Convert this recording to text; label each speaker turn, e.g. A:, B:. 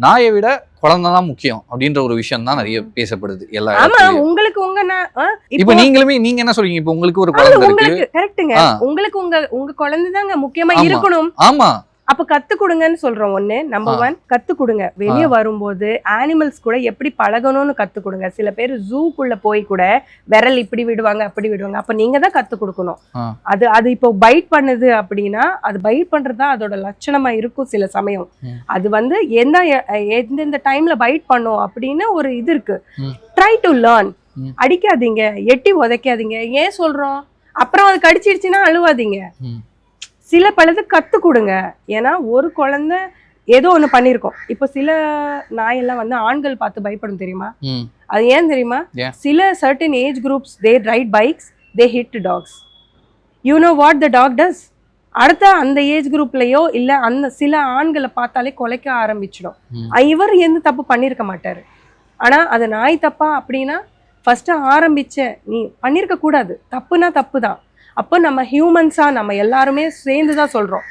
A: நாயை விட குழந்தை தான் முக்கியம் அப்படின்ற ஒரு விஷயம் தான் நிறைய பேசப்படுது எல்லா
B: ஆமா
A: இடத்துலயும்.
B: உங்களுக்கு
A: இப்ப நீங்க என்ன சொல்றீங்க? இப்ப உங்களுக்கு ஒரு குழந்தை இருக்கு.
B: உங்களுக்கு கரெக்ட்டுங்க. உங்களுக்கு உங்க குழந்தை தாங்க முக்கியமா இருக்கணும்.
A: ஆமா,
B: அப்ப கத்து கொடுங்கன்னு சொல்றோம். நம்பர் 1 கத்து கொடுங்க. வெளியே வரும்போது அனிமல்ஸ் கூட எப்படி பழகணும்னு கத்து கொடுங்க. சில பேர் ஜூக்குள்ள போய் கூட விரல் இப்படி விடுவாங்க அப்படி விடுவாங்க. அப்ப நீங்க தான் கத்து கொடுக்கணும். அது இப்போ பைட் பண்ணுது அப்படின்னா அது பைட் பண்றதுதான் அதோட லட்சணமா இருக்கும். சில சமயம் அது எந்தெந்த டைம்ல பைட் பண்ணும் அப்படின்னு ஒரு இது இருக்கு. Try to learn. அடிக்காதீங்க, எட்டி உதைக்காதீங்க. ஏன் சொல்றோம்? அப்புறம் அது கடிச்சிடுச்சுன்னா அழுவாதீங்க. சில பழுது கத்து கொடுங்க. ஏன்னா ஒரு குழந்தை ஏதோ ஒண்ணு பண்ணிருக்கோம். இப்ப சில நாயெல்லாம் ஆண்கள் பார்த்து பயப்படும் தெரியுமா? அது ஏன் தெரியுமா? சில certain age groups they ride bikes, they hit dogs. You know what the dog does? அடுத்த அந்த ஏஜ் குரூப்லயோ இல்ல அந்த சில ஆண்களை பார்த்தாலே கொலைக்க ஆரம்பிச்சிடும். இவர் எந்த தப்பு பண்ணிருக்க மாட்டாரு. ஆனா அது நாய் தப்பா அப்படின்னா ஃபர்ஸ்ட் ஆரம்பிச்ச நீ பண்ணிருக்க கூடாது. தப்புனா தப்பு தான். அப்போ நம்ம ஹியூமன்ஸா நம்ம எல்லாருமே சேர்ந்துதான் சொல்றோம்.